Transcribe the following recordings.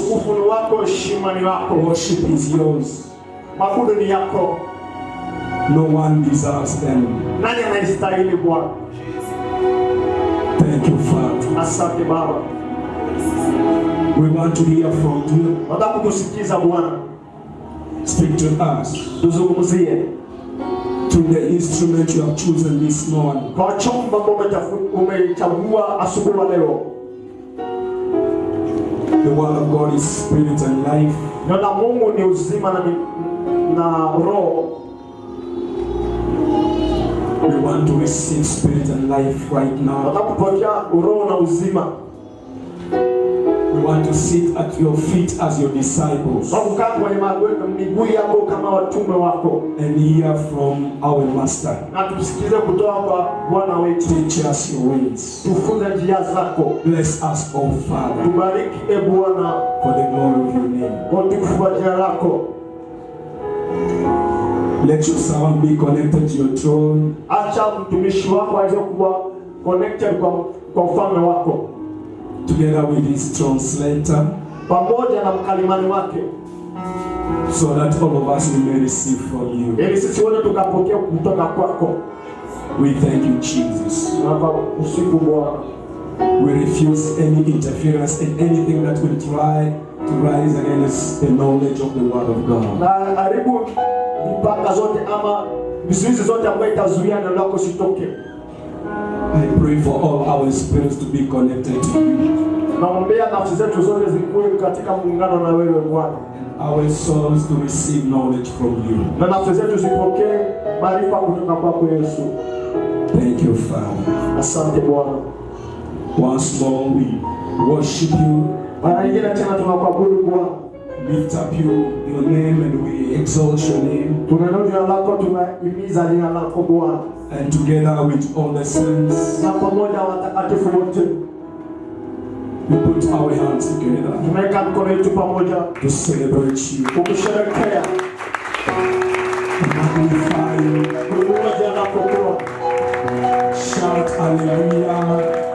Utukufu ni wako, heshima ni wako. Worship is yours. Mabudu ni yako. No one deserves them. Nani anastahili Bwana? Thank you, Father. Asante Baba. We want to hear from you. Nataka kusikiza Bwana. Speak to us. Tuzungumzie. To the instrument you have chosen this morning. Kwa chombo ambacho umechagua asubuhi leo. The word of God is spirit and life. Neno Mungu ni uzima na roho. We want to receive spirit and life right now. Nataka kupokea roho na uzima. We want to sit at your feet as your disciples. Kukaa kwenye miguu yako kama watume wako. And hear from our master. Na tusikize kutoka kwa Bwana wetu. Teach us your ways. Tufunze njia zako. Bless us, oh Father. Tubariki Bwana for the glory of your name. Kwa utukufu wa jina lako. Let your servant be connected to your throne. Acha mtumishi wako aweze kuwa connected kwa ufalme wako. Together with his translator. Pamoja na mkalimani wake. So that all of us may receive from you. Ili sisi wote tukapokea kutoka kwako. We thank you, Jesus. Usiku Bwana. We refuse any interference in anything that will try to rise against the knowledge of the word of God. Na haribu mipaka zote ama vizuizi zote ambayo itazuia neno lako sitoke. I pray for all our spirits to be connected to you. Naombea nafsi zetu zote zikuwe katika muungano na wewe Bwana. Our souls to receive knowledge from you. Na nafsi zetu zipokee maarifa kutoka kwako Yesu. Thank you, Father. Asante Bwana. Once more we worship you. Mara nyingine tena tunakuabudu Bwana. Lift up your name and we exalt your name. Tunainua jina lako, tunahimiza jina lako Bwana. And together with all the saints, na pamoja watakatifu wote, we put our hands together. Tumeweka mikono yetu pamoja to celebrate you. Kukusherehekea. Magnify you. Kuinua jina lako Bwana. Shout hallelujah.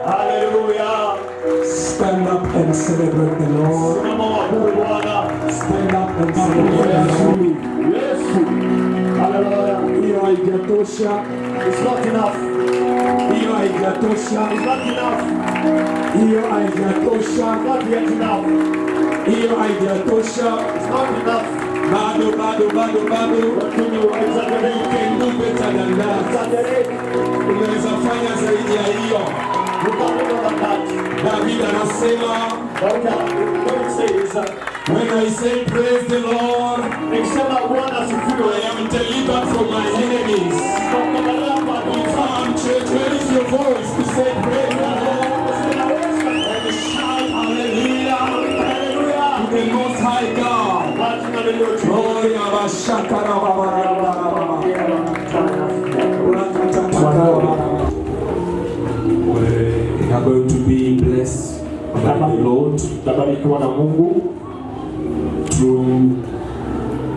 Hallelujah. Stand up and celebrate the Lord. Simama waabudu Bwana. Stand up and celebrate Yesu. Hallelujah. Hiyo haijatosha. It's not enough. Hiyo haijatosha. It's not enough. Hiyo haijatosha. Not yet enough. Hiyo haijatosha. It's not enough. Bado. You can do better than that. Unaweza fanya zaidi ya hiyo. David anasema, when I say praise the Lord, I am delivered from my enemies. Come church, where is your voice to say praise the Lord? And shout hallelujah to the Most High God. Glory of Shakara we are going to be blessed by the Lord through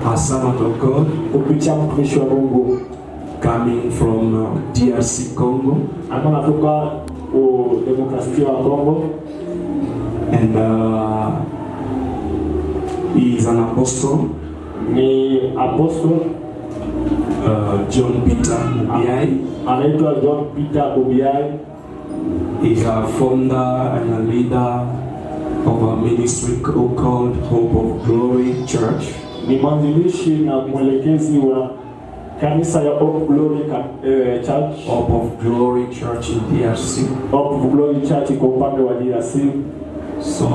a servant of God coming from DRC Congo. And he is an apostle. John Peter Obiai. Anaitwa John Peter Obiai. He's a founder and a leader of a ministry called Hope of Glory Church. Ni mwanzilishi na mwelekezi wa kanisa ya Hope of Glory Church. Hope of Glory Church in DRC. Hope of Glory Church kwa upande wa DRC. So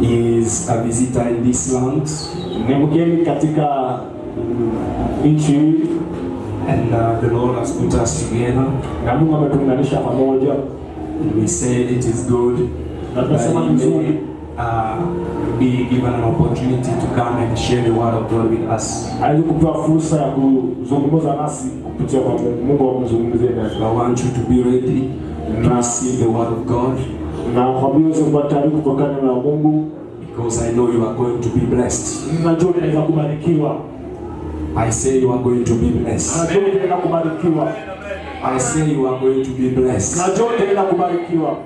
he is a visitor in this land. Ni mgeni katika nchi. And the Lord has put us together. Na Mungu ametuunganisha pamoja. We said it is good that he may be given an opportunity to come and share the word of God with us. Ali kupewa fursa ya kuzungumza nasi kupitia kwa Mungu amzungumzie nasi. I want you to be ready to receive the word of God. Na kwa hiyo usiwe tayari kutokana na Mungu, because I know you are going to be blessed. Najua unaweza kubarikiwa. I say you are going to be blessed. Najua unaweza kubarikiwa. I say you are going to be blessed. Najua unaweza kubarikiwa.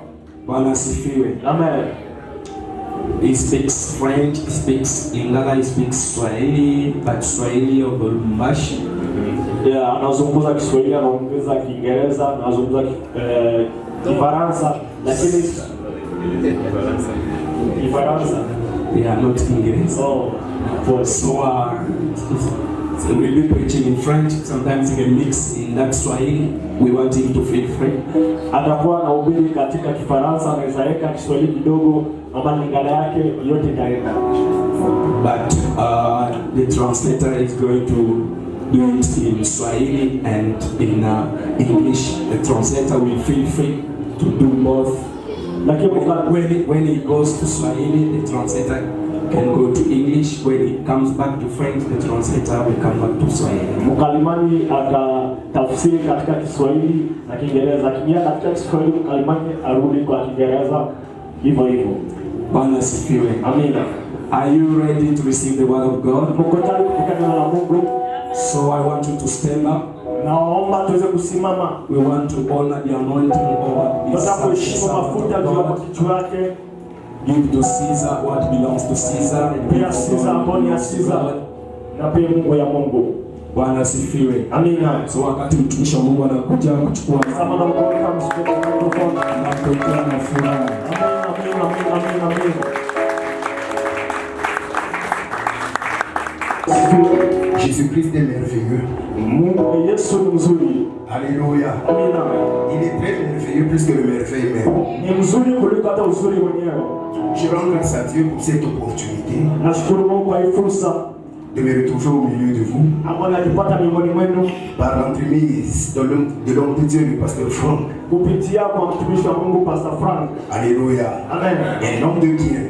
Bwana asifiwe. Amen. He speaks French, he speaks Lingala, he speaks Swahili, but Swahili of Lubumbashi. Yeah, anazungumza Kiswahili, anaongeza Kiingereza, anazungumza Kifaransa, lakini Kifaransa. Yeah, not English. Oh, so we'll be preaching in French. Sometimes he can mix in that Swahili. We want him to feel free. Atakuwa anahubiri katika Kifaransa, anaweza weka Kiswahili kidogo, ama Lingala yake yote itaenda. But the translator is going to do it in Swahili and in English. The translator will feel free to do both. When he goes to Swahili, the translator can go to English. When he comes back to French, the translator will come back to Swahili. Mkalimani akatafsiri katika Kiswahili na Kiingereza. Akiingia katika Kiswahili, mkalimani arudi kwa Kiingereza, hivyo hivyo. Bwana asifiwe. Amina. Are you ready to receive the word of God? Mko tayari kupokea neno la Mungu? So I want you to stand up. Naomba tuweze kusimama. We want to honor the anointing over this. Tunaheshimu mafuta juu ya kichwa chake. Give to Caesar what belongs to Caesar. Pia Caesar ambao ni ya Caesar na pia Mungu ya Mungu. Bwana asifiwe. Amina. So wakati mtumishi wa Mungu anakuja kuchukua kama na mkono kama msikipo na kuitoa na furaha. Amina. Jésus-Christ est merveilleux. Mungu Yesu ni mzuri. Alléluia. Amina. Il est très merveilleux plus que le merveille même. Ni mzuri kuliko hata uzuri wenyewe. Je rends grâce à Dieu pour cette opportunité Nashukuru Mungu kwa hii fursa de me retrouver au milieu de vous ambao najipata miongoni mwenu par l'entremise de l'homme de Dieu, le pasteur Franck. kupitia kwa mtumishi wa Mungu Pastor Frank. Alléluia. Amen. Un homme de bien.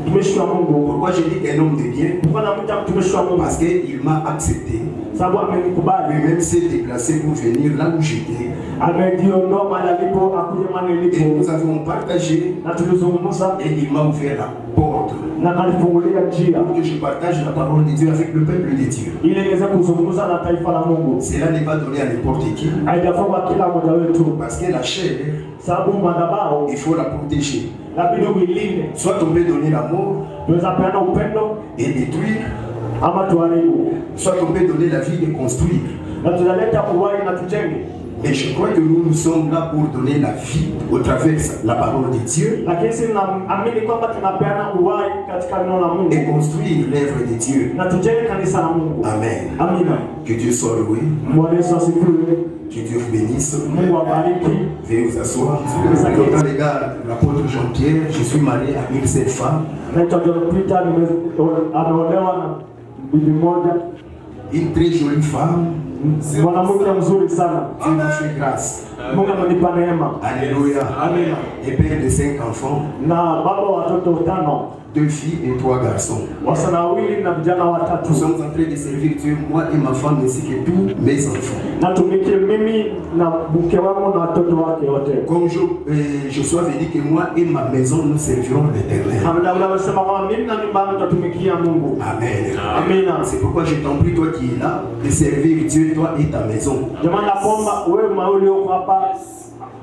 Mtumishi wa Mungu. Pourquoi je dis un homme de bien? Kwa namta mtumishi wa Mungu Parce qu'il m'a accepté. Sababu amenikubali. Lui-même s'est déplacé pour venir là où j'étais. Amejiondoa mahali alipo akuje mahali Et nilipo. nous avons partagé Na tulizungumza et il m'a ouvert la porte na kanifungulia njia pour que je partage la parole de Dieu avec le peuple de Dieu. ili niweze kuzungumza na taifa la Mungu. Cela n'est pas donné à n'importe qui. Haijafungwa kila mmoja wetu. Parce que la chair, Sababu madhabahu il faut la protéger. inabidi uilinde. Soit on peut donner l'amour Tunaweza peana upendo et détruire, ama tuharibu. soit on peut donner la vie et construire. Na tunaleta uhai na tujenge. Mais je crois que nous sommes là pour donner la vie au travers de la parole de Dieu Lakini sisi naamini kwamba tunapeana uhai katika neno la Mungu et construire l'œuvre de Dieu. na tujenge kanisa la Mungu. Amen. Amina. Que Dieu soit loué. Bwana Yesu asifiwe. Que Dieu vous bénisse. Mungu abariki. Veuillez vous asseoir. Dans les gars, l'apôtre Jean-Pierre, je suis marié avec cette femme. Naitwa John Peter, ameolewa na bibi moja. Une très jolie femme. Mwanamke mzuri sana. Dieu m'a fait grâce. Mungu amenipa neema. Alléluia. Amina. Et père de 5 enfants, Na baba wa watoto 5, 2 filles et 3 garçons. wasichana wawili na vijana Nous watatu. sommes en train de servir Dieu, moi et ma femme, ainsi que tous mes enfants. Natumikie mimi na mke wangu na watoto wake wote. Comme Josué avait dit que moi et ma maison, nous servirons l'Éternel. Amesema kwamba mimi na nyumba yangu tutatumikia Mungu. Amen. Amina. C'est pourquoi je t'en prie, toi qui es là, de servir Dieu, toi et ta maison. Jamani, naomba wewe mahali uko hapa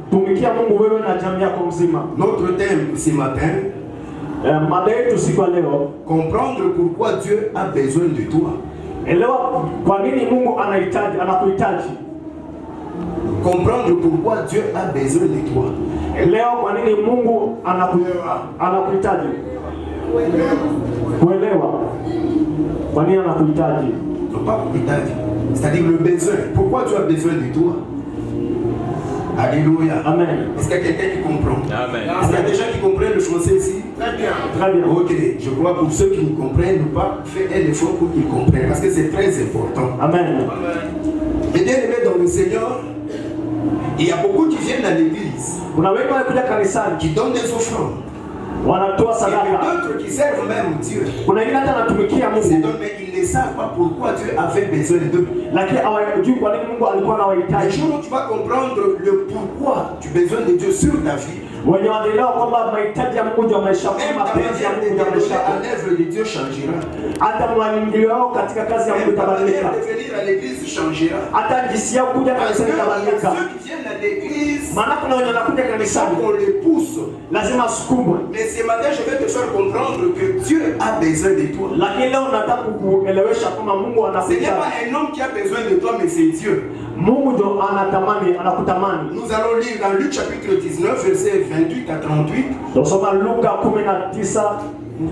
tumikia Mungu wewe na jamii yako mzima. Notre thème ce matin, Mada yetu siku ya leo, comprendre pourquoi Dieu a besoin de toi. elewa kwa nini Mungu anakuhitaji. Comprendre pourquoi Dieu a besoin de toi. Elewa kwa nini Mungu anakuhitaji. Kuelewa kwa nini anakuhitaji. Non pas héritage, c'est-à-dire le besoin. Pourquoi tu as besoin de toi? Alléluia. Amen. Est-ce qu'il y a quelqu'un qui comprend? Amen. Est-ce qu'il y a des gens qui comprennent le français ici? Très bien. Très bien. Ok, je crois pour ceux qui ne comprennent pas, faire un effort pour qu'ils comprennent, parce que c'est très important. Amen. Et bien aimé dans le Seigneur, il y a beaucoup qui viennent à l'église, Kuna wengi wanakuja kanisani qui donnent des offrandes, wanatoa et sadaka. d'autres qui servent même Dieu. Kuna wengine hata anatumikia C'est Mungu donc, mais ils ne savent pas pourquoi Dieu avait besoin d'eux. lakini hawajui kwa nini Mungu alikuwa Le anawahitaji. jour où tu vas comprendre le pourquoi tu as besoin de Dieu sur ta vie, Wenye wanaelewa kwamba mahitaji ya Mungu ndio maisha yako, même ta mapenzi ya manière de Mungu ndio te maisha donner à yako. l'œuvre de Dieu changera. Hata mwingilio wao katika kazi ya Mungu Même ta manière itabadilika. de venir à l'église changera. Hata jinsi yao kuja Parce kanisani que il y a itabadilika. ceux qui viennent à l'église, Maana kuna wenye wanakuja ils sont kanisani pour l'époux pousse. lazima sukumwe. Mais ce matin, je vais te faire comprendre que Dieu a besoin de toi. Lakini leo nataka kukuelewesha kama Mungu Ce n'est anakuhitaji. pas un homme qui a besoin de toi, mais c'est Dieu. Mungu ndio anatamani, anakutamani. Nous allons lire dans Luc chapitre 19, versets 28 à 38. Tusoma Luka 19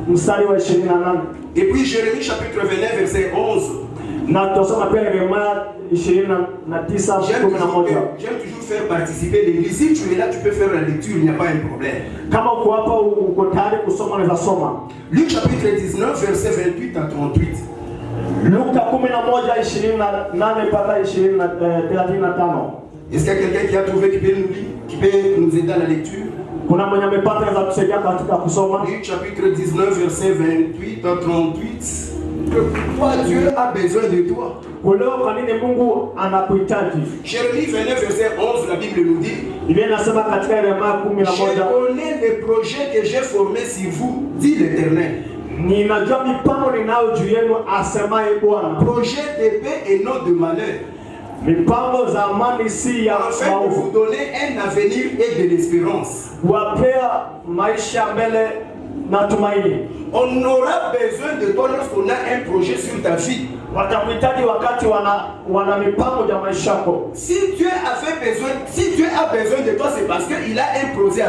mstari wa 28. Et puis Jérémie chapitre 29, verset 11. Na tusoma pia Yeremia 29:11. J'aime toujours faire participer l'église. Si tu es là, tu peux faire la lecture, il n'y a pas un problème. Kama uko hapa uko tayari kusoma unaweza soma. Luc chapitre 19, verset 28 à 38. Luka 19:28 mpaka 35. Est-ce qu'il y a quelqu'un qui a trouvé qui peut nous lire, qui peut nous aider à la lecture? Kuna mwenye amepata za kusaidia katika kusoma. Luc chapitre 19, verset 28 à 38. Toi, Dieu a besoin de toi. Leo kwa nini Mungu anakuhitaji? Jérémie 29, verset 11, la Bible nous dit: Biblia inasema katika Yeremia je 11, connais les projets que j'ai formés sur vous, dit l'Éternel. ninajua mipango ninayo juu yenu, asemaye Bwana. Projet de paix et non de malheur. Mipango za amani si ya Afin de vous maovu, donner un avenir et de l'espérance. kuwapea maisha mbele na tumaini. On aura besoin de toi lorsqu'on a un projet sur ta vie. Watakuhitaji wakati wana mipango ya maisha yako. Si Dieu a besoin de toi, c'est parce qu'il a un projet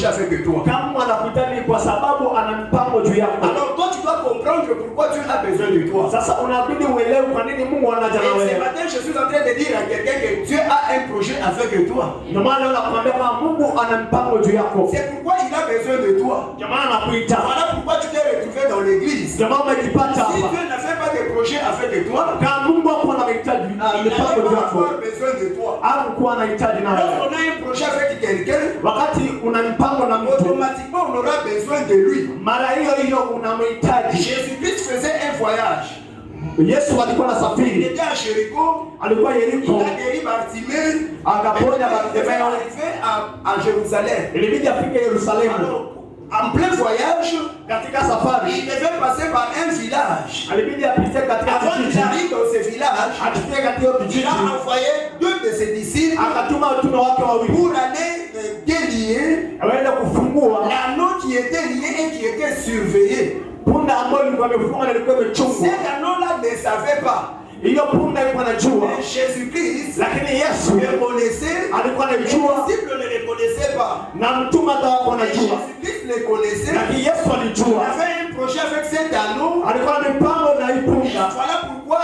avec toi. Kama anakuhitaji kwa sababu ana mipango juu yako. Alors toi, tu dois comprendre pourquoi Dieu a besoin de toi. Sasa unabidi uelewe kwa nini Mungu anaja na Et ce wewe. matin, je suis en train de dire à quelqu'un que Dieu a un projet avec toi. Ndio maana leo nakwambia kama Mungu ana mipango juu yako. C'est pourquoi il a besoin de toi. Ndio maana anakuita. Voilà pourquoi tu t'es retrouvé dans l'église. Ndio maana umejipata Si hapa. Dieu n'avait pas de projet avec toi, Kama Mungu hapo anahitaji il n'allait mipango juu pas yako. avoir besoin de toi. Au kuwa anahitaji na wewe. Lorsqu'on a un projet avec quelqu'un, Wakati una mipango na mtu, automatiquement on aura besoin de lui. mara hiyo unamhitaji. Jésus-Christ faisait un voyage. Yesu alikuwa Il anasafiri, était à Jéricho. alikuwa Il Yeriko, a guéri Bartimée. akaponya Il devait Bartimayo, arriver à Jérusalem. ilibidi afike Yerusalemu. Alors, en plein voyage, Katika safari il devait passer par un village. alibidi apite katika Avant qu'il kijiji, arrive dans ce village, apite katika il kijiji, a envoyé 2 de ses disciples akatuma watume wake wawili pour aller délier waende kufungua l'anneau qui était lié et qui était surveillé. punda ambayo ilikuwa imefungwa na ilikuwa imechungwa. Cet anneau-là ne savait pas. Hiyo punda ilikuwa inajua, Mais Jésus-Christ lakini Yesu le connaissait. alikuwa Les anajua disciples ne le connaissaient pas. na mtume hata hakuwa Mais anajua, Jésus-Christ le connaissait. lakini Yesu Il alijua, avait un projet avec cet anneau. alikuwa na mipango na hii punda, Voilà pourquoi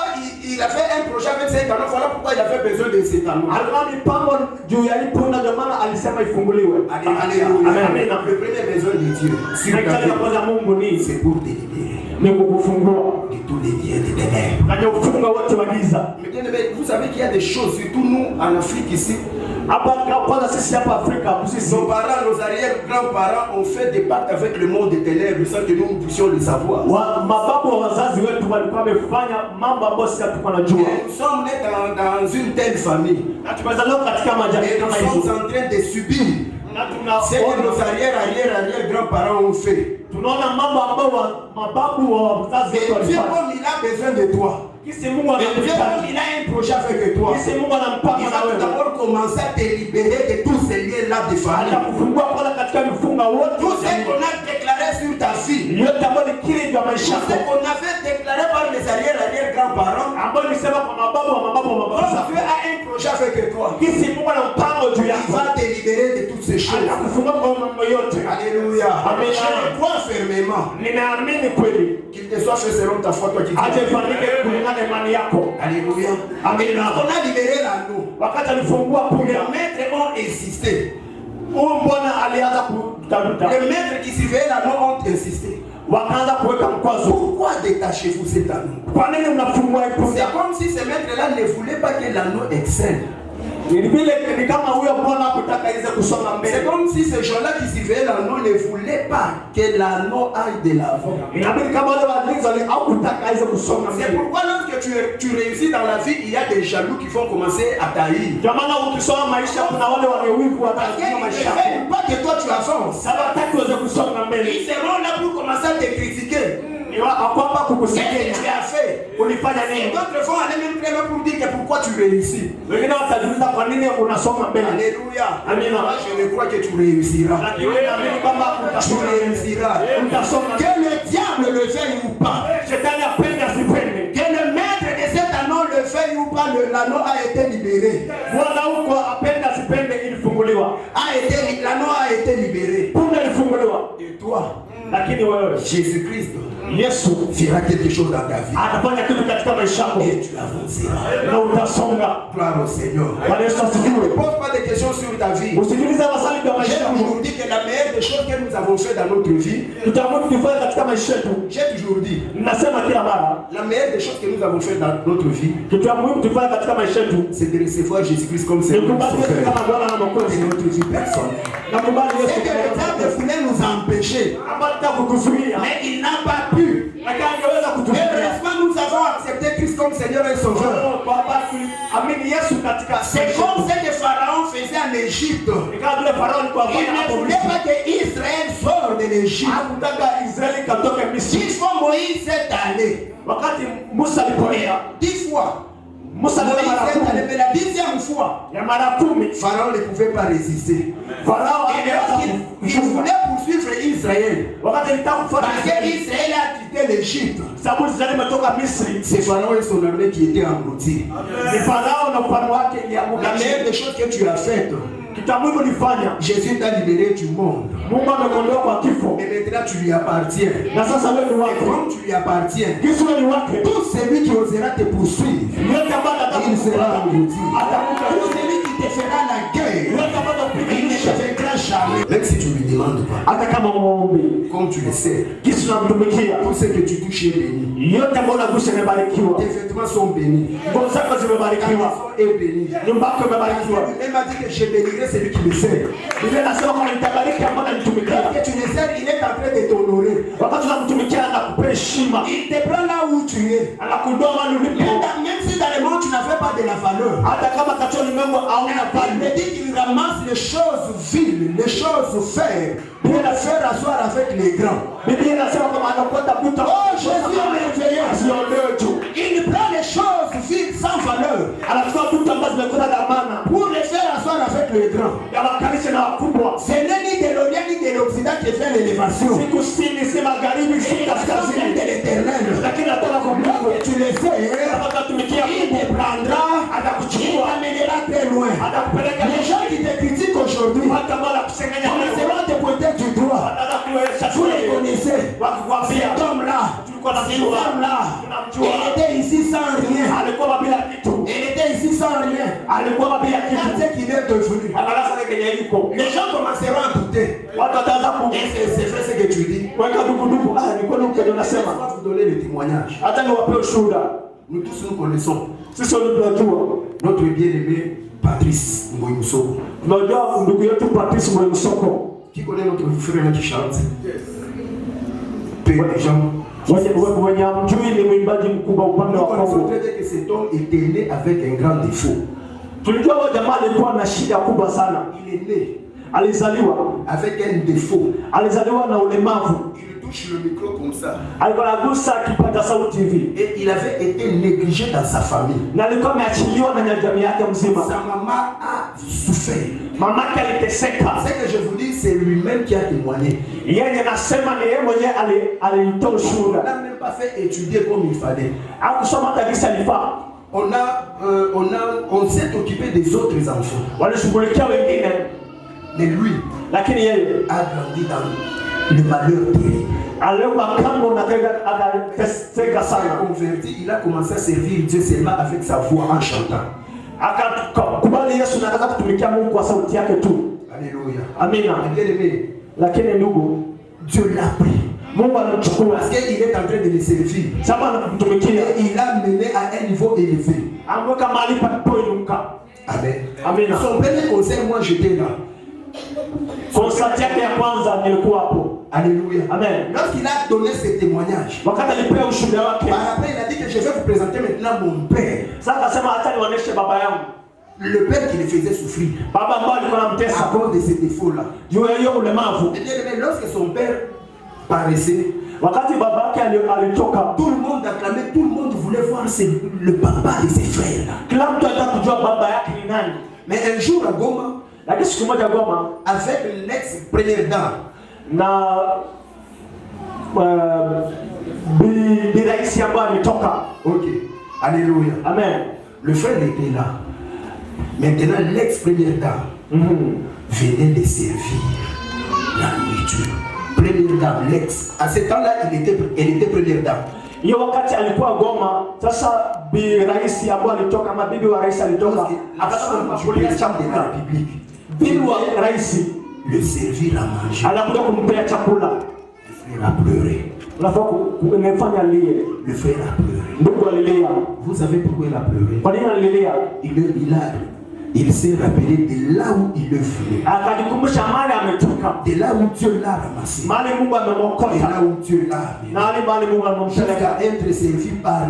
il a fait un projet avec cet anneau. Voilà pourquoi il avait besoin de cet anneau. alikuwa na mipango juu ya hii punda, ndio maana alisema ifunguliwe. Alléluia. Amen. Le premier besoin de Dieu, sur ta Mahitaji ya vie, kwanza Mungu ni c'est pour te libérer kukufungua de tous les biens de ténèbres. na ufunga wote wa giza. Mais vous savez qu'il y a des choses, surtout nous en Afrique ici. Hapa kwanza sisi hapa Afrika, sisi Nos parents, nos arrière-grands-parents ont fait des pactes avec le monde des ténèbres sans que nous puissions le savoir. mababu wa wazazi wetu walikuwa wamefanya mambo ambayo sisi hatukuwa najua. Et nous sommes nés dans une telle famille. Na tumezaliwa katika majamii Et kama nous sommes hizo. en train de subir Na ce que nos arrière-grands-parents ont fait. tunaona mambo ambayo mababu wa wazazi Et wetu Dieu, walifanya. comme il a besoin de toi, Kisi Mungu et Dieu, anakuhitaji. comme il a un projet avec toi, Kisi Mungu anampanga il na va tout wewe. d'abord commencer à te libérer de tous ces liens-là de famille. Atakufungua kwanza katika vifunga wote. Tout ce qu'on a déclaré sur ta vie, Yote ambayo ni kile vya maisha tout ce yako. qu'on avait déclaré par les arrière-grands-parents, Ambayo nilisema kwa mababu wa mababu wa mababu comme zako. Dieu a un projet avec toi, Kisi Mungu ana mpango juu il yako. va te libérer de toutes ces choses. Atakufungua kwa mambo yote. Alléluia. Amen. Je le crois fermement. Ninaamini kweli. Qu'il te soit fait selon ta foi, toi qui Aje dis. ifanyike kulingana na imani yako. Alléluia. Amen. On a libéré l'anneau. Wakati alifungua Les punda, maîtres ont insisté. huyu bwana alianza kutafuta. Les maîtres qui surveillaient l'anneau ont insisté. Wakaanza kuweka mkwazo. Pourquoi détachez-vous cet anneau? Kwa nini mnafungua hii punda? C'est comme si ces maîtres-là ne voulaient pas que l'anneau excelle. Ni vile ni kama huyo bwana hakutaka iweze kusonga C'est mbele. comme si ces gens-là qui surveillaient l'anneau ne voulaient pas que l'anneau aille de l'avant. Inabidi kama wale walinzi wale hakutaka iweze kusonga C'est mbele. pourquoi lorsque tu réussis dans la vie, il y a des jaloux qui vont commencer à taillir. Ndio maana ukisoma maisha kuna wale wanewivu Parce watakia qu'ils ne maisha yako. veulent pas que toi tu avances. Sasa hataki uweze kusonga mbele. Ils seront là pour commencer à te critiquer. Ni kwamba kukusaidia. Qu'est-ce que tu as fait? Ulifanya nini? D'autres vont aller même très loin pour dire que pourquoi tu réussis. Wengine watajiuliza kwa nini unasoma mbele. Alléluia. Amina. Moi je ne crois que tu réussiras. Lakini naamini kwamba Tu réussiras. utasoma. Que le diable le veuille ou pas. Shetani apende asipende. Que le maître de cet anneau le veuille ou pas, l'anneau a été libéré. Bwana huko apende asipende ilifunguliwa. L'anneau a été libéré. Punda ilifunguliwa. Et toi, Lakini wewe Jésus-Christ, Yesu fera quelque chose dans ta vie. atafanya kitu katika maisha yako Et tu avanceras. na utasonga. Gloire au Seigneur. Bwana Yesu Ne asifiwe. pose pas de questions sur ta vie. Usikilize maswali kwa maisha J'ai yako. toujours dit que la meilleure des choses que nous avons fait dans notre vie, Tutaamua kufanya katika maisha yetu. j'ai toujours dit, Nasema kila mara la meilleure des choses que nous avons fait dans notre vie, kitu ya muhimu tufanye katika maisha yetu c'est de recevoir Jésus-Christ comme ni Seigneur et kubali Yesu Sauveur. kama Bwana na C'est Mwokozi. notre vie personnelle. Na kubali Yesu C'est que le diable voulait nous empêcher, hata kukuzuia. mais il n'a pas pu. Lakini angeweza Et kutuzuia. heureusement, nous avons accepté Christ comme Seigneur et Sauveur. Amini Yesu katika C'est comme ce que Pharaon faisait en Égypte. Ikawa vile Farao alikuwa Il afanya ne hapo voulait Misri. pas que Israël sorte de l'Égypte. Hakutaka Israeli katoke Misri. 10 fois Moïse s'est allé. Wakati Musa alipoenda, 10 fois. Musa alienda Moïse mara s'est allé, 10. mais la 10e fois, Ya mara 10 Pharaon ne pouvait pas résister. Farao Et lorsqu'il angeweza voulait poursuivre Israël, wakati alitaka kufuata parce que Israeli, Israël a quitté l'Égypte, sababu Israeli imetoka Misri, c'est Pharaon et son armée qui étaient engloutis. ni Farao na ufalme wake La ilianguka meilleure chini. des choses que tu as faites, Kitabu ulifanya, Jésus t'a libéré du monde. Mungu amekondoa kwa kifo. Et maintenant tu lui appartiens. Na sasa wewe ni Et wake. comme tu lui appartiens, Yesu wewe ni wake. tout celui qui osera te poursuivre, Yote ambaye anataka il sera englouti. atakuta. Tout celui qui te fera la guerre, Yote ambaye il ne te atakupiganisha. vaincra jamais. Même si tu ne lui demandes pas, Hata kama muombe, comme tu le sais, Yesu anamtumikia. tout ce que tu touches est béni. Yote ambayo unagusa imebarikiwa. Tes vêtements sont bénis. Nguo zako Ta zimebarikiwa. maison est bénie. Nyumba yako imebarikiwa. Il m'a dit que je bénirai celui qui me sert. Biblia inasema kwamba nitabariki ambaye ananitumikia. Lorsque tu le sers, il est en train de t'honorer. Wakati unamtumikia anakupa heshima. Il te prend là où tu es. Anakuondoa mahali ulipo. Même si dans le monde tu n'as pas de la valeur. Hata kama katika ulimwengu hauna Il value. me dit qu'il ramasse les choses viles, les choses faibles, pour les faire asseoir avec les grands. Biblia inasema kwamba anakwenda kuta. Oh, Jésus est merveilleux. Asiondoe tu. Il prend les choses viles sans valeur Anachukua vitu ambazo zimekuwa na dhamana. pour les faire asseoir avec les grands. Ya makanisa na wakubwa. Ce n'est ni de l'Orient ni de l'Occident qui fait l'élévation. Si kusini, si magharibi, si C'est kaskazini. de l'Éternel. Lakini natoka kwa Mungu. Et tu le sais, Kama utatumikia il Mungu, te prendra, il atakuchukua. t'amènera très loin. Atakupeleka Les gens qui te critiquent aujourd'hui, hata mara kusengenya leo. commenceront à te pointer du doigt. Ataka kuweza Vous les connaissez. wakikwambia Cet homme-là, tulikuwa na cette mjua. femme-là, Tunamjua. elle était ici sans rien. Alikuwa bila kitu. Elle était ici sans rien. Alikuwa bila Regarde kitu. ce qu'il est devenu. Angalia sasa kenye iko. Les gens commenceront à douter. Watu wataanza Est-ce que c'est vrai ce que tu dis? kuweka dukuduku. Ni kweli kenye unasema. Laisse-moi vous donner le témoignage. Hata niwape ushuhuda. Nous tous nous connaissons Sisi wote tunajua. notre bien-aimé Patrice Mboyouso. Tunajua ndugu yetu Patrice Mwemusoko. Qui connaît notre frère qui chante? Peu de gens. Wenye hamjui ni mwimbaji mkubwa upande Nous wa connaissons Kongo. très bien que cet homme était né avec un grand défaut. Tulijua huyo jamaa alikuwa na shida kubwa sana. Il est né Alizaliwa avec un défaut. alizaliwa na ulemavu. Il touche le micro comme ça. Alikuwa anagusa kipata sauti hivi. Et il avait été négligé dans sa famille. Na alikuwa ameachiliwa na jamii yake mzima. Sa maman a souffert. Mamake aliteseka. Ce que je vous dis, c'est lui-même qui a témoigné. Yeye nasema ni yeye mwenyewe alitoa On ushuhuda. n'a même pas fait étudier comme il fallait. Hakusoma hata jinsi alifaa. On s'est occupé des autres enfants. Walishughulikia wengine, Mais lui lakini yeye a grandi dans le malheur terrible. aliwa kando na akateseka Il s'est sana. converti, il a commencé à servir Dieu seulement avec sa voix en chantant. Akakubali Yesu na akataka kutumikia Mungu kwa sauti yake tu. Alléluia. Amina. Bien aimé, Lakini ndugu, Dieu l'a pris. Mungu alimchukua Parce qu'il est en train de le servir. sababu anakutumikia. Et il l'a mené à un niveau élevé. Amweka mahali palipoinuka. Amen. Amina. Son premier conseil, moi j'étais là. Konsati yake ya kwanza nilikuwa hapo. Alléluia. Amen. Lorsqu'il a donné ce témoignage, Wakati alipea ushuhuda wake, par après il a dit que je vais vous présenter maintenant mon père. sasa akasema hata niwaoneshe baba yangu. Le père qui le faisait souffrir Baba ambaye alikuwa à anamtesa cause de ces défauts-là. juu ya hiyo ulemavu. Et bien aimé, lorsque son père paraissait, Wakati babake alitoka, tout le monde acclamait, tout le monde voulait voir le papa de ses frères là. Kila mtu alitaka kujua baba yake ni nani. Mais un jour à Goma, Lakini siku moja Goma, avec l'ex-première dame, na bi rais ambaye alitoka. ok, alléluia. Amen. Le frère était là. Maintenant, l'ex-première dame venait de servir la nourriture. Première dame, l'ex. À ce temps-là, elle était première dame. Hiyo wakati alikuwa Goma, sasa bi rais ambaye alitoka, mabibi wa rais alitoka, akasema kulia chakula. Bibi wa rais le servir à manger. anakuja kumpea chakula. Le frère a pleuré. Unafaa kumfanya lie. Le frère a pleuré. Ndugu alilia. Vous savez pourquoi il a pleuré? Kwa nini alilia? Il s'est rappelé de là où il est venu. Akajikumbusha mahali ametoka. De là où Dieu l'a ramassé. Mahali Mungu amemwokoa. De là où Dieu l'a amené. Na mahali Mungu amempeleka. Jusqu'à être servi par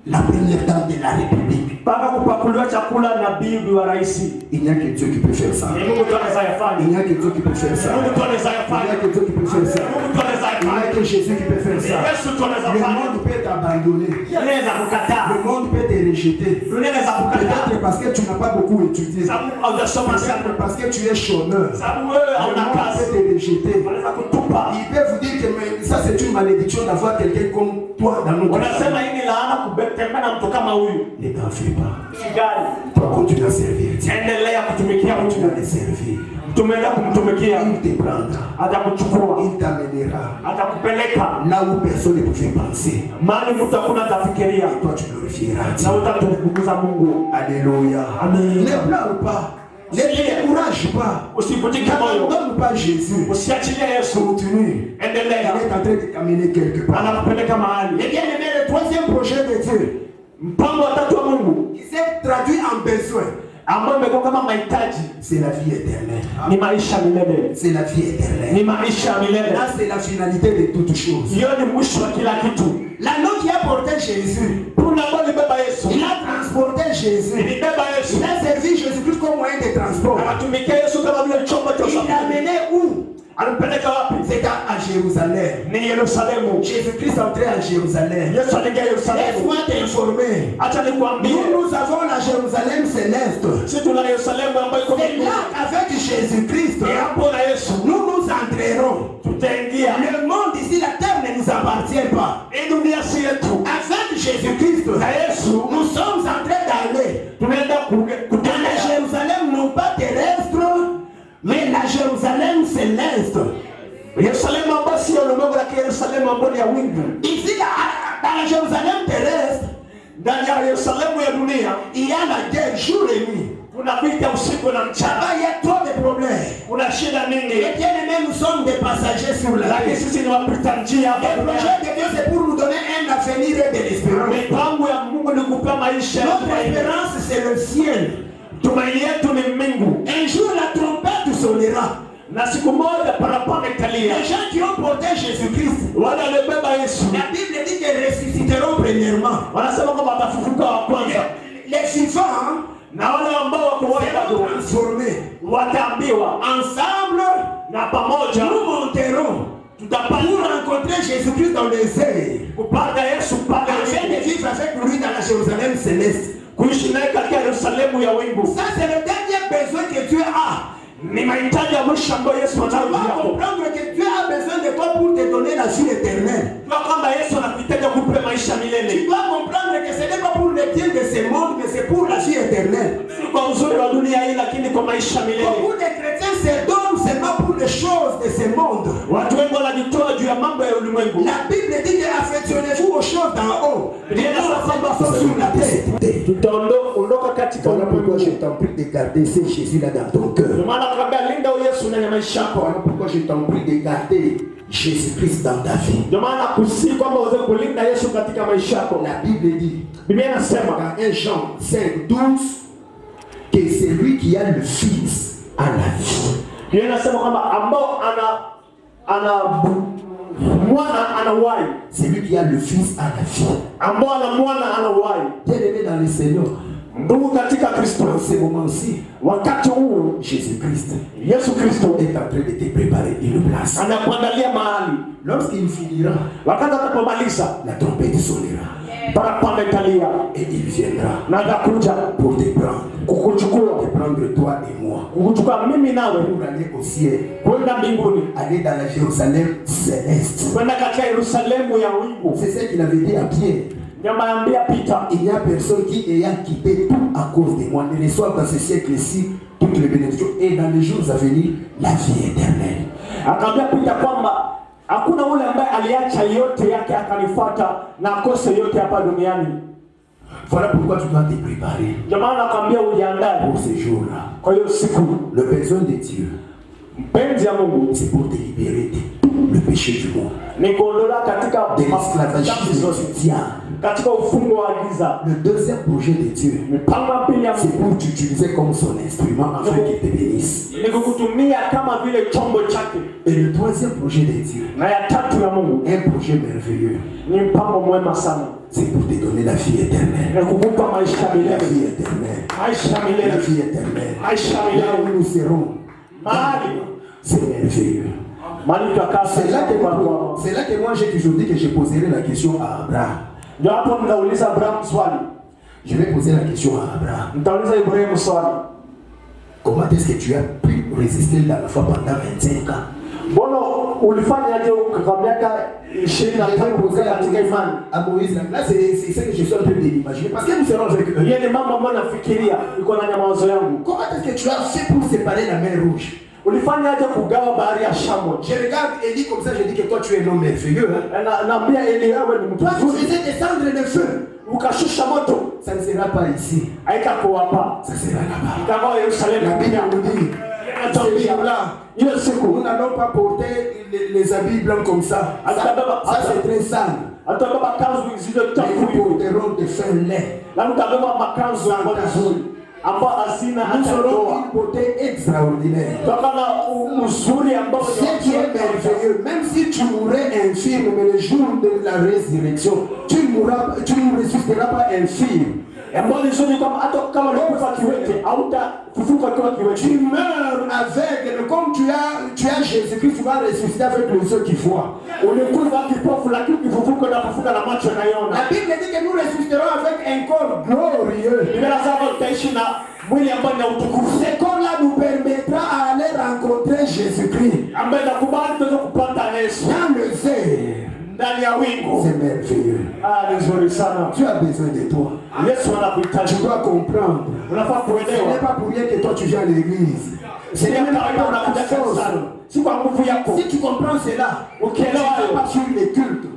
la première dame de la République. Mpaka kupakuliwa chakula na bibi wa rais. Il n'y a que Dieu qui peut faire ça. Mungu tu anaweza yafanya. Il n'y a que Dieu qui peut faire ça. Mungu tu anaweza Il n'y yafanya. a que Dieu qui peut faire ça. Mungu tu anaweza Il n'y a yafanya. que Jésus qui peut faire ça. Yesu tu anaweza Le yafanya. monde peut t'abandonner. Anaweza kukataa. Le monde peut te rejeter. Dunia inaweza kukataa. Peut-être parce que tu n'as pas beaucoup étudié. Sababu hujasoma sana. Peut-être parce que tu es chômeur. Sababu wewe Le hauna monde kazi. peut te rejeter. Wanaweza kutupa. Il peut vous dire que mais, ça c'est une malédiction d'avoir quelqu'un comme toi dans notre Wanasema famille. hii ni laana kutembea na mtu kama huyu. Ne t'en fais pas. Sigari. Toi continue à servir Dieu. Endelea kutumikia Continue Mungu. à le servir. Tumeenda kumtumikia. Il te prendra. Atakuchukua. Il t'amènera Atakupeleka là où personne ne pouvait penser. mahali mtu hakuna atafikiria. Et toi tu glorifieras Dieu. Na utatukuza Mungu. Alléluia. Amen. Ne pleure pas. Ne te décourage pas. Usivunjike moyo. N'abandonne pas Jésus. Usiachilie Yesu. Continue. Il Endelea. est en train de t'amener quelque part. Anakupeleka mahali. Et bien aimé, le troisième projet de Dieu, Mpango wa tatu wa Mungu qui s'est traduit en besoin, ambao imekuwa kama mahitaji c'est la vie éternelle. ni maisha milele. C'est la vie éternelle. Ni maisha milele. Là, c'est la finalité de toutes choses. Hiyo ni mwisho wa kila kitu. L'anneau qui a porté Jésus, Kuna ambao libeba Yesu. il a transporté Jésus. Ilibeba Yesu. Il a servi Jésus-Christ comme moyen de transport. Akatumikia Yesu kama vile chombo cha Il l'a usafiri. amené où? Alimpeleka wapi? C'est à Jérusalem. Ni Yerusalemu. Jésus-Christ entré à Jérusalem. Yesu aliingia Yerusalemu. Laisse-moi t'informer. Acha nikwambie. Nous avons la Jérusalem céleste. Sisi tuna Yerusalemu ambayo iko C'est mbinguni. là qu'avec Jésus-Christ, Et hapo na Yesu nous entrerons. tutaingia. Le monde ici, la terre ne nous appartient pas. Hii dunia si yetu. Avec Jésus-Christ, Na Yesu nous sommes en train d'aller tunaenda dans la kutembea. Jérusalem, non pas terrestre, mais la Jérusalem céleste. Yerusalemu ambayo si ya ulimwengu, lakini Yerusalemu ambayo ni ya wingu. Ici, dans la Jérusalem terrestre, Ndani ya Yerusalemu ya dunia il y a la guerre jour et nuit. kuna vita usiku na mchana. Là-bas, il y a trop de problèmes. Kuna shida Et mingi. bien aimé, nous sommes des passagers sur la Lakini terre. sisi ni wapita njia hapa Le projet duniani. de Dieu, c'est pour nous donner un avenir et de l'espérance. Mipango ya Mungu ni kupa maisha ya Notre tumaini. espérance, c'est le ciel. Tumaini yetu ni mbingu. Un jour, la trompette sonnera. Na siku moja parapanda italia. Les gens qui ont porté Jésus-Christ, Wale waliobeba Yesu la Bible dit qu'ils ressusciteront premièrement. wanasema kwamba watafufuka wa kwanza, Les vivants na wale ambao wako seront bado transformés. wataambiwa Ensemble, na pamoja nous monterons pour tutapanda rencontrer Jésus-Christ dans les airs. kupanda Yesu pale Afin de vivre avec lui dans la Jérusalem céleste. kuishi naye katika Yerusalemu ya wingu. Ça, c'est le dernier besoin que Dieu a. Ni mahitaji ya mwisho ambayo Yesu Tu anayo dois yako. comprendre que Dieu a besoin de toi pour te donner la vie éternelle. Kwa kwamba Yesu anakuhitaji kukupa maisha Tu milele. dois comprendre que ce n'est pas pour le bien de ce monde, mais c'est pour la vie éternelle. Si kwa uzuri wa dunia hii, lakini kwa maisha milele. Beaucoup de chrétiens se donnent seulement pour les choses de ce monde. Watu wengi wanajitoa juu ya mambo ya ulimwengu. La Bible dit que affectionnez-vous aux choses d'en haut. Et non aux choses sur la terre. Tutaondoka katika Voilà pourquoi je ulimwengu. t'en prie de garder ce Jésus-là dans ton cœur. Ndio maana nakwambia linda huyo Yesu ndani ya maisha yako. Voilà pourquoi je t'en prie de garder Jésus-Christ dans ta vie. Ndio maana nakusihi kwamba uweze kulinda Yesu katika maisha yako. La Bible dit Biblia inasema dans 1 Jean 5:12 que celui qui a le Fils a la vie. Biblia inasema kwamba ambao ana mwana ana uhai. Celui qui a le Fils a la vie. Ambao ana mwana ana uhai. Bien-aimé dans le Seigneur, Ndugu katika Kristo, En ce moment-ci, wakati huu Jésus-Christ Yesu Kristo est en train de te préparer une place. anakuandalia mahali. Lorsqu'il finira, Wakati atakapomaliza, la trompette sonnera parapanda italia et il viendra na atakuja pour te prendre, kukuchukua, te prendre toi et moi, kukuchukua mimi nawe pour aller au ciel, kwenda mbinguni, aller dans la Jérusalem céleste. kwenda katika Yerusalemu ya wingu. C'est ce qu'il avait dit à Pierre. Nyamaambia Peter, Il n'y a personne qui, ayant quitté tout à cause de moi, ne reçoit dans ce siècle-ci toutes les bénédictions et dans les jours à venir la vie éternelle. akamwambia Peter kwamba hakuna ule ambaye aliacha yote yake akanifuata na akose yote hapa duniani. Voilà pourquoi tu dois te préparer Ndio maana nakwambia ujiandae pour ce jour-là. kwa hiyo siku. Le besoin de Dieu, Mpenzi ya Mungu c'est pour te libérer de tout le péché du monde, ni kuondola katika de l'esclavagisme du diable. katika ufungo wa giza. Le deuxième projet de Dieu, Mipango ya pili ya c'est Mungu pour t'utiliser comme son instrument afin qu'il te bénisse. ni kukutumia kama vile chombo chake. Et le troisième projet de Dieu, Na ya tatu ya Mungu un projet merveilleux, ni mpango mwema sana, c'est pour te donner la vie éternelle. ni kukupa maisha La milele, vie éternelle. maisha La milele, vie éternelle. maisha Là milele, où nous serons, mahali c'est merveilleux. mahali tutakaa. C'est là que moi j'ai toujours dit que je poserai la question à Abraham. Ndio hapo mnauliza Abraham swali, Je vais poser la question à Abraham. mtauliza Ibrahimu swali, Comment est-ce que tu as pu résister dans la foi pendant 25 ans? mbona ulifanyaje kwa miaka 25 kukaa katika imani? À Moïse, là c'est ce que je suis en train d'imaginer. Parce que nous serons avec eux. Yeye ni mambo ambayo nafikiria iko na mawazo yangu. Comment est-ce que tu as fait pour séparer la mer rouge? Ulifanyaje kugawa bahari ya Shamu? Je regarde Élie comme ça, je dis que toi tu es un homme merveilleux. Hein? Naambia Eli, wewe ni mtu Toi tu mzuri, faisais descendre le feu. ukashusha moto, Ça ne sera pas ici, haitakuwa hapa, ça sera là-bas. itakuwa La Yerusalemu. Bible nous dit, ce jour-là, Hiyo siku nous n'allons pas porter les habits blancs comme ça. Ça c'est très sale. atabeba kanzu zile Mais chafu nous hivi, porterons des fins laids. na utabeba makanzu ambayo nzuri ambayo hazina Nous hata aurons doa, une beauté extraordinaire. kutokana na uzuri ambao Ce qui est merveilleux, même si tu mourrais infirme, mais le jour de la résurrection, tu ne résisteras pas infirme. ambao ni nzuri, kama hata kama ulikufa kiwete hautafufuka kwa kiwete. Tu meurs aveugle, comme tu as Jésus-Christ, tu vas ressusciter avec les yeux qui voient. Ulikufa kipofu, lakini ukifufuka na kufufuka na macho yanayoona. La Bible dit que nous ressusciterons avec un corps glorieux. Biblia inasema tutaishi na mwili ambao ni utukufu, Ce corps-là nous permettra d'aller rencontrer Jésus-Christ ambaye nakubali tuweze kupata Yesu dans le ciel. ndani ya wingu. C'est merveilleux. Ni nzuri sana. Tu as besoin de toi. Yesu Tu anakuhitaji, dois comprendre. unafaa Ce n'est kuelewa. pas pour rien que toi tu viens à l'église. Ce n'est même pas Unakuja ta force. kanisani, si kwa nguvu yako. Si tu comprends cela, tu ne vas pas suivre les cultes.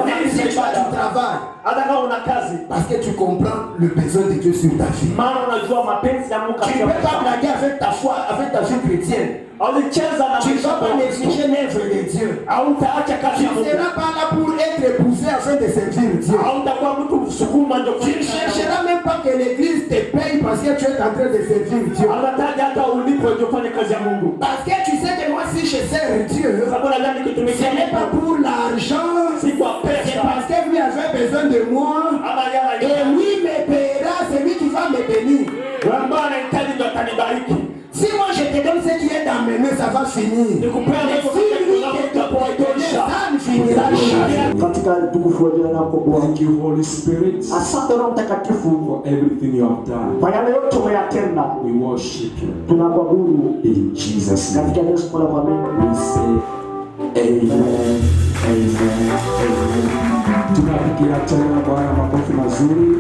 Même si tu as du travail, hata kama una kazi, parce que tu comprends le besoin de Dieu sur ta vie. maana unajua mapenzi ya Mungu Tu ne katika peux pas maisha. blaguer avec ta foi, avec ta vie chrétienne. Ulicheza na Tu ne maisha vas pas yako. négliger l'œuvre de Dieu. Hautaacha Tu kazi ya ne Mungu. seras pas là pour être épousé afin de servir Dieu. Hautakuwa mtu msukuma ndio Tu ne chercheras même pas que l'église te paye parce que tu es en train de servir Dieu. Anataja hata ulipo ndio fanye kazi ya Mungu. Parce que tu sais que moi si je sers Dieu, Sababu nadhani ce kitumikia n'est pas pour l'argent, si kwa c'est pesa. parce que lui avait besoin de moi. Ama yana Et lui me paiera, c'est lui qui va me bénir. Wamba anahitaji ndio atanibariki. Si moi je te donne ce qui est dans mes mains, ça va finir. Nikupea Mais neno si lui te donne, ça ne finira jamais. katika tukufu wa jina lako Bwana. Thank you, Holy Spirit, Asante Roho Mtakatifu for everything you have done. kwa yale yote umeyatenda. We worship you. Tunakuabudu In Jesus' name, katika Yesu kwa we say amen, amen, amen. Tunapigia tena Bwana makofi mazuri.